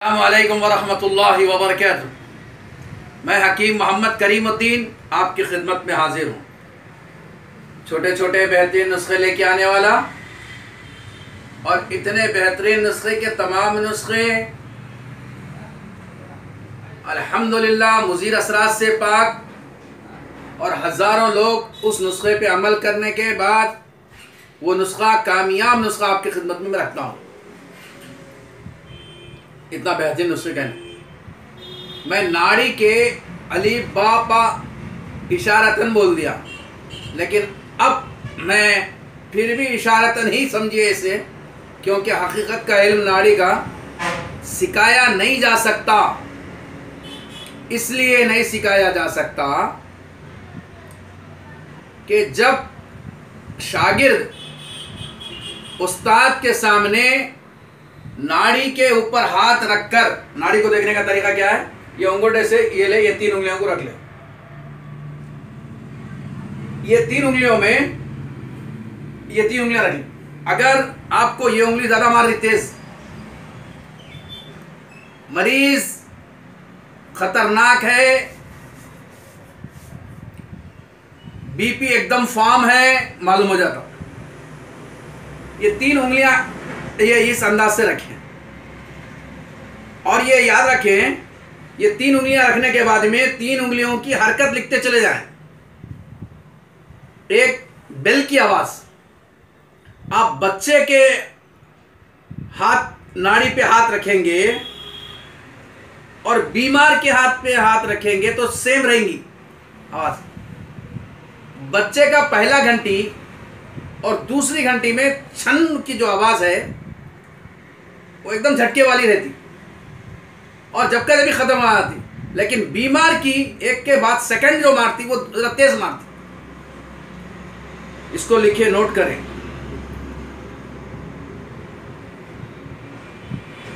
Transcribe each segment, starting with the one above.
अस्सलामुअलैकुम वरहमतुल्लाहि वबरकातुहू। मैं हकीम मोहम्मद करीमुद्दीन आपकी खिदमत में हाजिर हूँ। छोटे छोटे बेहतरीन नुस्खे लेके आने वाला और इतने बेहतरीन नुस्खे के तमाम नुस्खे अल्हम्दुलिल्लाह मुज़ीर असरात से पाक, और हज़ारों लोग उस नुस्खे पे अमल करने के बाद वो नुस्खा कामयाब नुस्खा आपकी खिदमत में मैं रखता हूँ। इतना बेहतरीन नुस्खे कहने मैं नाड़ी के अलीफ बा पा इशारतन बोल दिया, लेकिन अब मैं फिर भी इशारतन ही समझिए इसे, क्योंकि हकीकत का इल्म नाड़ी का सिखाया नहीं जा सकता। इसलिए नहीं सिखाया जा सकता कि जब शागिर्द उस्ताद के सामने नाड़ी के ऊपर हाथ रखकर, नाड़ी को देखने का तरीका क्या है, ये अंगूठे से ये ले, ये 3 उंगलियों को रख ले, ये 3 उंगलियों में ये 3 उंगलियां रख ले। अगर आपको ये उंगली ज्यादा मार रही तेज, मरीज खतरनाक है, बीपी एकदम फॉर्म है, मालूम हो जाता। ये 3 उंगलियां ये इस अंदाज से रखें, और ये याद रखें, ये 3 उंगलियां रखने के बाद में 3 उंगलियों की हरकत लिखते चले जाएं। एक बेल की आवाज, आप बच्चे के हाथ नाड़ी पे हाथ रखेंगे और बीमार के हाथ पे हाथ रखेंगे तो सेम रहेंगी आवाज। बच्चे का पहला घंटी और दूसरी घंटी में छन की जो आवाज है वो एकदम झटके वाली रहती, और जब कभी खत्म हो जाती। लेकिन बीमार की एक के बाद सेकंड जो मारती वो जरा तेज मारती। इसको लिखिए, नोट करें।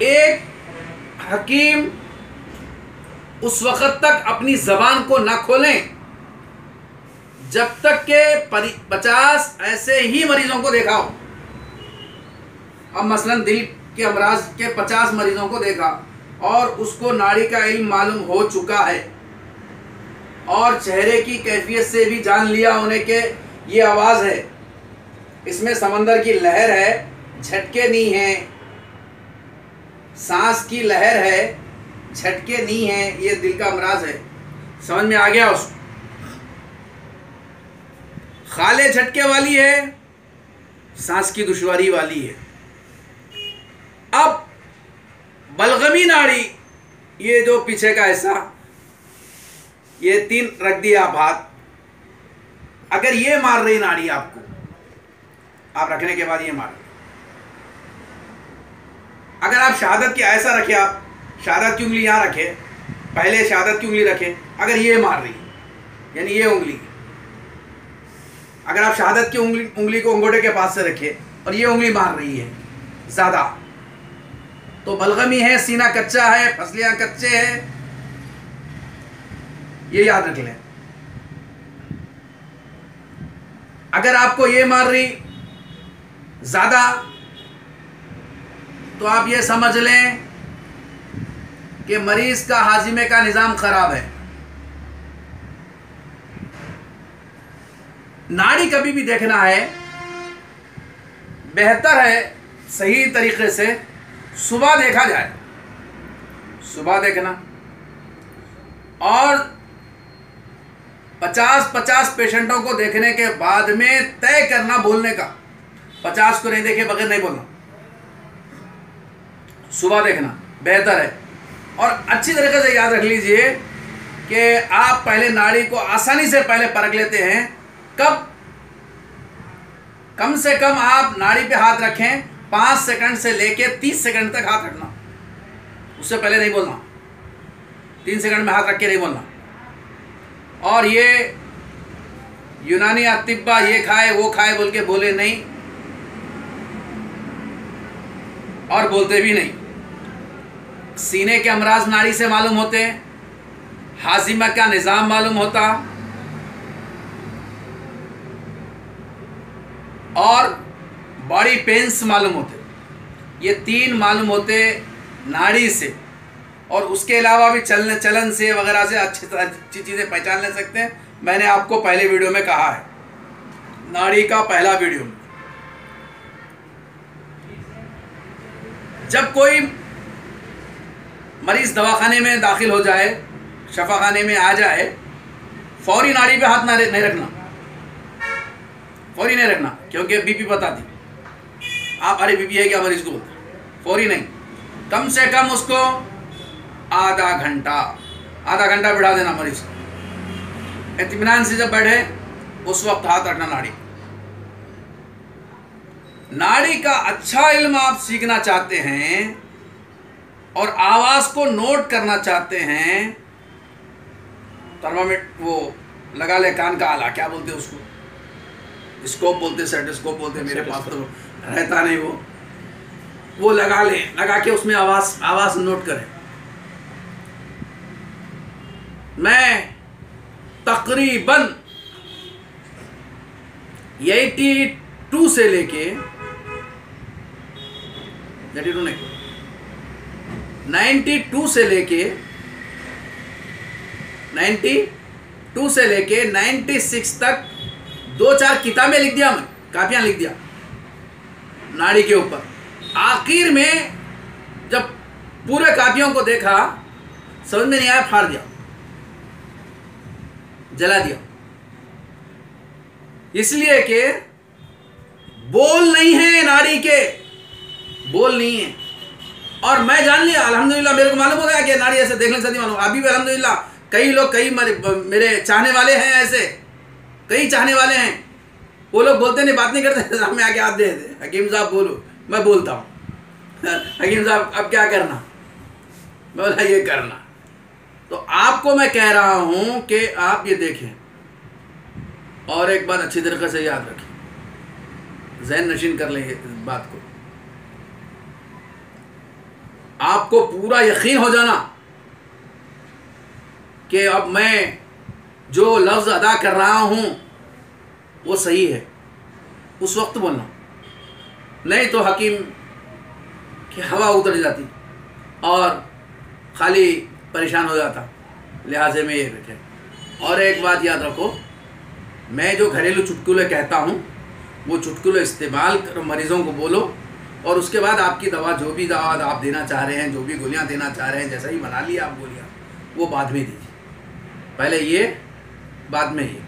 एक हकीम उस वक्त तक अपनी जबान को ना खोलें जब तक के 50 ऐसे ही मरीजों को देखा हो। अब मसलन दिल के अमराज के 50 मरीजों को देखा और उसको नाड़ी का इल्म मालूम हो चुका है, और चेहरे की कैफियत से भी जान लिया होने के ये आवाज़ है, इसमें समंदर की लहर है, झटके नहीं है, सांस की लहर है, झटके नहीं है, ये दिल का अमराज है। समझ में आ गया उसको? खाले झटके वाली है, सांस की दुश्वारी वाली है। अब बलगमी नाड़ी, ये जो पीछे का हिस्सा, ये 3 रख दिया आप हाथ। अगर ये मार रही नाड़ी आपको, आप रखने के बाद ये मार रही, अगर आप शहादत की ऐसा रखे, आप शहादत की उंगली यहाँ रखे, पहले शहादत की उंगली रखें, अगर ये मार रही यानी ये उंगली, अगर आप शहादत की उंगली को अंगूठे के पास से रखें और ये उंगली मार रही है ज़्यादा, तो बलगमी है, सीना कच्चा है, फसलियाँ कच्चे हैं, ये याद रख लें। अगर आपको ये मार रही ज़्यादा, तो आप ये समझ लें कि मरीज का हाजिमे का निज़ाम ख़राब है। नाड़ी कभी भी देखना है, बेहतर है सही तरीके से सुबह देखा जाए, सुबह देखना, और 50-50 पेशेंटों को देखने के बाद में तय करना बोलने का। 50 को नहीं देखे बगैर नहीं बोलना, सुबह देखना बेहतर है। और अच्छी तरीके से याद रख लीजिए कि आप पहले नाड़ी को आसानी से पहले परख लेते हैं। कब? कम से कम आप नाड़ी पे हाथ रखें, 5 सेकंड से लेके 30 सेकंड तक हाथ रखना, उससे पहले नहीं बोलना। 3 सेकंड में हाथ रख के नहीं बोलना। और ये यूनानी अतिब्बा ये खाए वो खाए बोल के बोले नहीं, और बोलते भी नहीं। सीने के अमराज नाड़ी से मालूम होते हैं, हाजिमा का निज़ाम मालूम होता, और बॉडी पेन्स मालूम होते। ये 3 मालूम होते नाड़ी से। और उसके अलावा भी चलन से वगैरह से अच्छी चीज़ें पहचान ले सकते हैं। मैंने आपको पहले वीडियो में कहा है, नाड़ी का पहला वीडियो में। जब कोई मरीज दवाखाने में दाखिल हो जाए, शफाखाने में आ जाए, फौरी नाड़ी पे हाथ नहीं रखना, फौरी नहीं रखना, क्योंकि बीपी बताती। आप अरे बीपी है क्या मरीज को, फौरी नहीं, कम से कम उसको आधा घंटा बिठा देना मरीज को। इत्मीनान से जब बैठे उस वक्त हाथ रखना नाड़ी का अच्छा इल्म आप सीखना चाहते हैं और आवाज़ को नोट करना चाहते हैं, थर्मामीटर वो लगा ले, कान का आला क्या बोलते हैं उसको, स्कोप बोलते, सेटोस्कोप बोलते, मेरे पास तो रहता नहीं वो लगा ले, लगा के उसमें आवाज़ नोट करें। मैं तकरीबन 82 से लेके 92 से लेके 96 तक 2-4 किताबें लिख दिया, मैं कापियां लिख दिया नाड़ी के ऊपर। आखिर में जब पूरे कापियों को देखा, समझ में नहीं आया, फाड़ दिया, जला दिया, इसलिए कि बोल नहीं है, नाड़ी के बोल नहीं है। और मैं जान लिया अल्हम्दुलिल्लाह, मेरे को मालूम हो गया कि नाड़ी ऐसे देखने से नहीं मालूम। अभी भी अल्हम्दुलिल्लाह कई लोग, कई मेरे चाहने वाले हैं, ऐसे कई चाहने वाले हैं, वो लोग बोलते नहीं, बात नहीं करते, हमें आके आप दे दे, हकीम साहब बोलो, मैं बोलता हूँ हकीम साहब अब क्या करना, मैं बोला ये करना। तो आपको मैं कह रहा हूँ कि आप ये देखें और एक बात अच्छी तरीके से याद रखें, ज़हन नशीन कर लें इस बात को। आपको पूरा यकीन हो जाना कि अब मैं जो लफ्ज़ अदा कर रहा हूँ वो सही है, उस वक्त बोलना, नहीं तो हकीम की हवा उतर जाती और खाली परेशान हो जाता। लिहाजे में ये रखें। और एक बात याद रखो, मैं जो घरेलू चुटकुले कहता हूँ वो चुटकुले इस्तेमाल करो, मरीज़ों को बोलो, और उसके बाद आपकी दवा, जो भी दवा आप देना चाह रहे हैं, जो भी गोलियाँ देना चाह रहे हैं, जैसा ही बना लिया आप गोलियाँ, वो बाद में दीजिए, पहले ये, बाद में ये।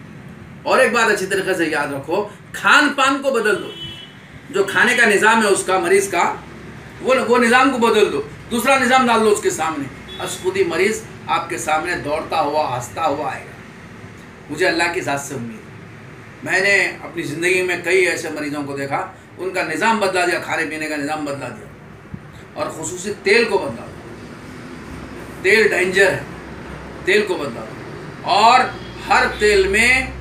और एक बात अच्छी तरीके से याद रखो, खान पान को बदल दो, जो खाने का निज़ाम है उसका, मरीज़ का, वो निज़ाम को बदल दो, दूसरा निज़ाम डाल दो उसके सामने, बस खुद ही मरीज़ आपके सामने दौड़ता हुआ, हंसता हुआ आएगा। मुझे अल्लाह की ज़ात से उम्मीद है। मैंने अपनी ज़िंदगी में कई ऐसे मरीज़ों को देखा, उनका निज़ाम बदला दिया, खाने पीने का निज़ाम बदला दिया, और ख़ुसूसी तेल को बदला दिया। तेल डेंजर है, तेल को बदला दिया। और हर तेल में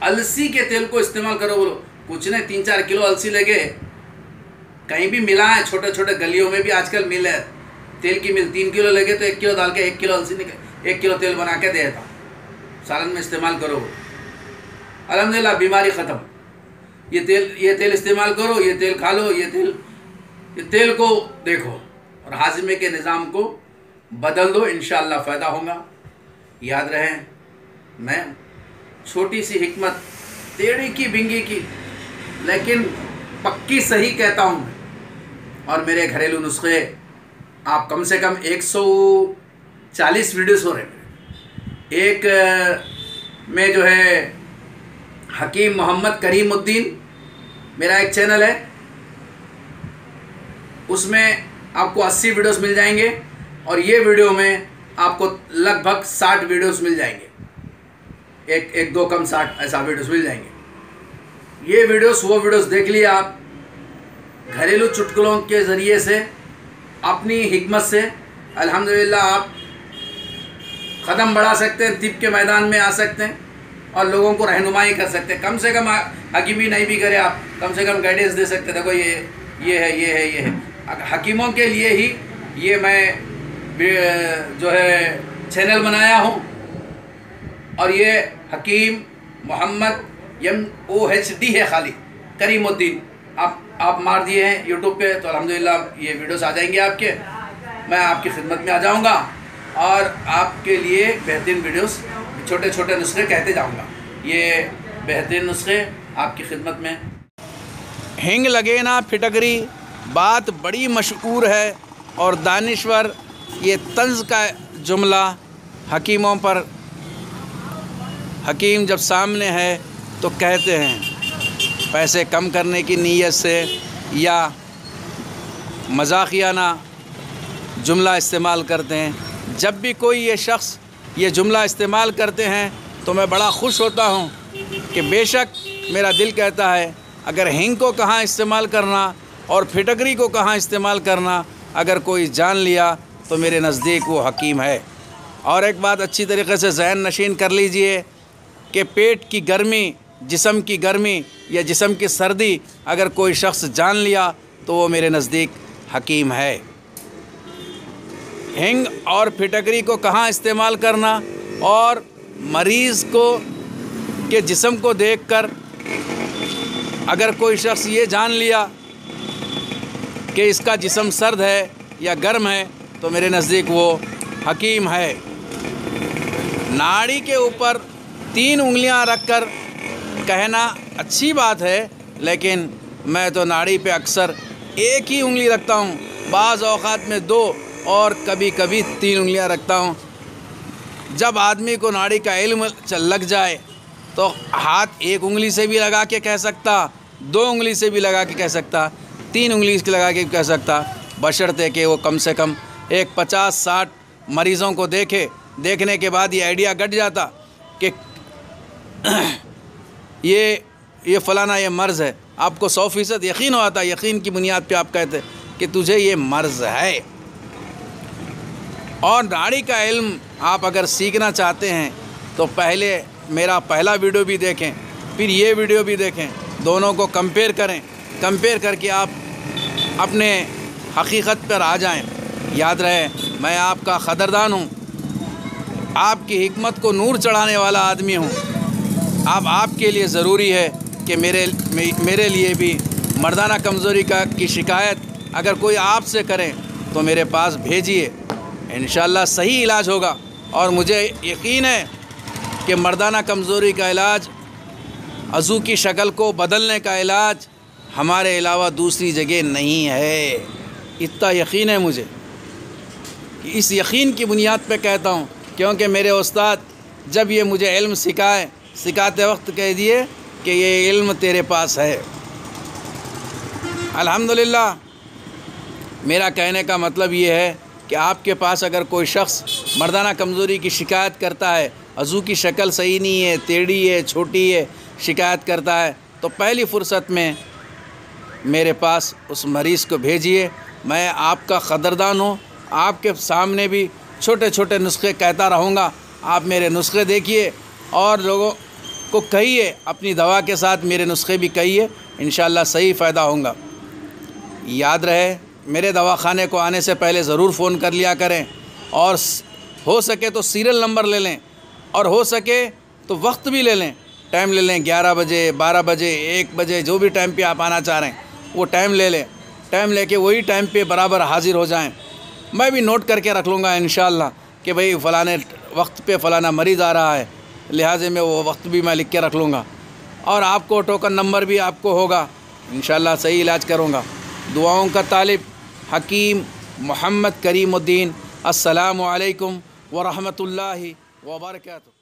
अलसी के तेल को इस्तेमाल करो। बोलो कुछ नहीं, 3-4 किलो अलसी लेके कहीं भी मिला है, छोटे छोटे गलियों में भी आजकल मिल है तेल की मिल, 3 किलो लेके तो 1 किलो डाल के 1 किलो अलसी निकल, 1 किलो तेल बना के देता, सालन में इस्तेमाल करो, अल्हम्दुलिल्लाह बीमारी ख़त्म। ये तेल इस्तेमाल करो, ये तेल खा लो, ये तेल को देखो और हाजमे के निज़ाम को बदल दो, इंशाअल्लाह फ़ायदा होगा। याद रहे, मैं छोटी सी हिकमत, टेढ़ी की बिंगी की, लेकिन पक्की सही कहता हूँ, और मेरे घरेलू नुस्खे आप कम से कम 140 वीडियोस हो रहे हैं। एक में जो है हकीम मोहम्मद करीमुद्दीन, मेरा एक चैनल है, उसमें आपको 80 वीडियोस मिल जाएंगे, और ये वीडियो में आपको लगभग 60 वीडियोस मिल जाएंगे, एक दो कम 60 ऐसा वीडियोस मिल जाएंगे। ये वीडियोस वो वीडियोस देख लिए आप, घरेलू चुटकुलों के ज़रिए से, अपनी हिकमत से अल्हम्दुलिल्लाह आप कदम बढ़ा सकते हैं, तिब के मैदान में आ सकते हैं और लोगों को रहनुमाई कर सकते हैं। कम से कम हकीमी नहीं भी करे, आप कम से कम गाइडेंस दे सकते, देखो ये है। हकीमों के लिए ही ये मैं जो है चैनल बनाया हूँ, और ये हकीम मोहम्मद MOHD है खाली, करीमुद्दीन। आप मार दिए हैं यूट्यूब पे तो अल्हम्दुलिल्लाह ये वीडियोस आ जाएंगे आपके। मैं आपकी खिदमत में आ जाऊंगा और आपके लिए बेहतरीन वीडियोस, छोटे छोटे नुस्खे कहते जाऊंगा। ये बेहतरीन नुस्खे आपकी खिदमत में। हिंग लगे ना फिटकरी बात बड़ी मशहूर है और दानिश्वर ये तंज़ का जुमला हकीमों पर, हकीम जब सामने है तो कहते हैं पैसे कम करने की नीयत से या मज़ाकियाना जुमला इस्तेमाल करते हैं। जब भी कोई ये शख्स ये जुमला इस्तेमाल करते हैं तो मैं बड़ा खुश होता हूँ कि बेशक मेरा दिल कहता है अगर हिंग को कहाँ इस्तेमाल करना और फिटकरी को कहाँ इस्तेमाल करना अगर कोई जान लिया तो मेरे नज़दीक वो हकीम है। और एक बात अच्छी तरीक़े से ज़हन नशीन कर लीजिए कि पेट की गर्मी, जिस्म की गर्मी या जिस्म की सर्दी अगर कोई शख्स जान लिया तो वो मेरे नज़दीक हकीम है। हिंग और फिटकरी को कहाँ इस्तेमाल करना और मरीज़ को के जिस्म को देखकर अगर कोई शख्स ये जान लिया कि इसका जिस्म सर्द है या गर्म है तो मेरे नज़दीक वो हकीम है। नाड़ी के ऊपर 3 उंगलियां रखकर कहना अच्छी बात है, लेकिन मैं तो नाड़ी पे अक्सर एक ही उंगली रखता हूँ, बाज़ औक़ात में 2 और कभी कभी 3 उंगलियां रखता हूँ। जब आदमी को नाड़ी का इल्म लग जाए तो हाथ 1 उंगली से भी लगा के कह सकता, 2 उंगली से भी लगा के कह सकता, 3 उंगली से लगा के कह सकता, बशर्ते कि वो कम से कम एक 50-60 मरीज़ों को देखने के बाद ये आइडिया गट जाता कि ये फ़लाना ये मर्ज़ है। आपको 100% यकीन होता, यकीन की बुनियाद पे आप कहते कि तुझे ये मर्ज़ है। और नाड़ी का इल्म आप अगर सीखना चाहते हैं तो पहले मेरा पहला वीडियो भी देखें, फिर ये वीडियो भी देखें, दोनों को कंपेयर करें। कंपेयर करके आप अपने हकीकत पर आ जाएं। याद रहे मैं आपका क़दरदान हूँ, आपकी हिकमत को नूर चढ़ाने वाला आदमी हूँ। अब आपके लिए ज़रूरी है कि मेरे लिए भी मर्दाना कमज़ोरी की शिकायत अगर कोई आपसे करें तो मेरे पास भेजिए, इंशाअल्लाह सही इलाज होगा। और मुझे यकीन है कि मर्दाना कमज़ोरी का इलाज, अज़ू की शक्ल को बदलने का इलाज हमारे अलावा दूसरी जगह नहीं है। इतना यकीन है मुझे, इस यकीन की बुनियाद पे कहता हूँ, क्योंकि मेरे उस्ताद जब ये मुझे इल्म सिखाते वक्त कह दिए कि ये इल्म तेरे पास है। अल्हम्दुलिल्लाह, मेरा कहने का मतलब ये है कि आपके पास अगर कोई शख्स मर्दाना कमज़ोरी की शिकायत करता है, अज़ू की शक्ल सही नहीं है, टेढ़ी है, छोटी है, शिकायत करता है, तो पहली फ़ुर्सत में मेरे पास उस मरीज़ को भेजिए। मैं आपका क़दरदान हूँ, आपके सामने भी छोटे छोटे नुस्खे कहता रहूँगा। आप मेरे नुस्खे देखिए और लोगों को कहिए, अपनी दवा के साथ मेरे नुस्खे भी कहिए, इंशाअल्लाह सही फ़ायदा होगा। याद रहे मेरे दवाखाने को आने से पहले ज़रूर फ़ोन कर लिया करें और हो सके तो सीरियल नंबर ले लें और हो सके तो वक्त भी ले लें, टाइम ले लें, 11 बजे, 12 बजे, 1 बजे, जो भी टाइम पे आप आना चाह रहे हैं वो टाइम ले लें। टाइम लेके वही टाइम पे बराबर हाज़िर हो जाएं। मैं भी नोट करके रख लूँगा इंशाअल्लाह कि भाई फ़लाने वक्त पे फ़लाना मरीज़ आ रहा है, लिहाजे में वो वक्त भी मैं लिख के रख लूँगा और आपको टोकन नंबर भी आपको होगा। इंशाअल्लाह सही इलाज करूँगा। दुआओं का तालिब हकीम मोहम्मद करीमुद्दीन। अस्सलामु अलैकुम व रहमतुल्लाहि व बरकातुहू।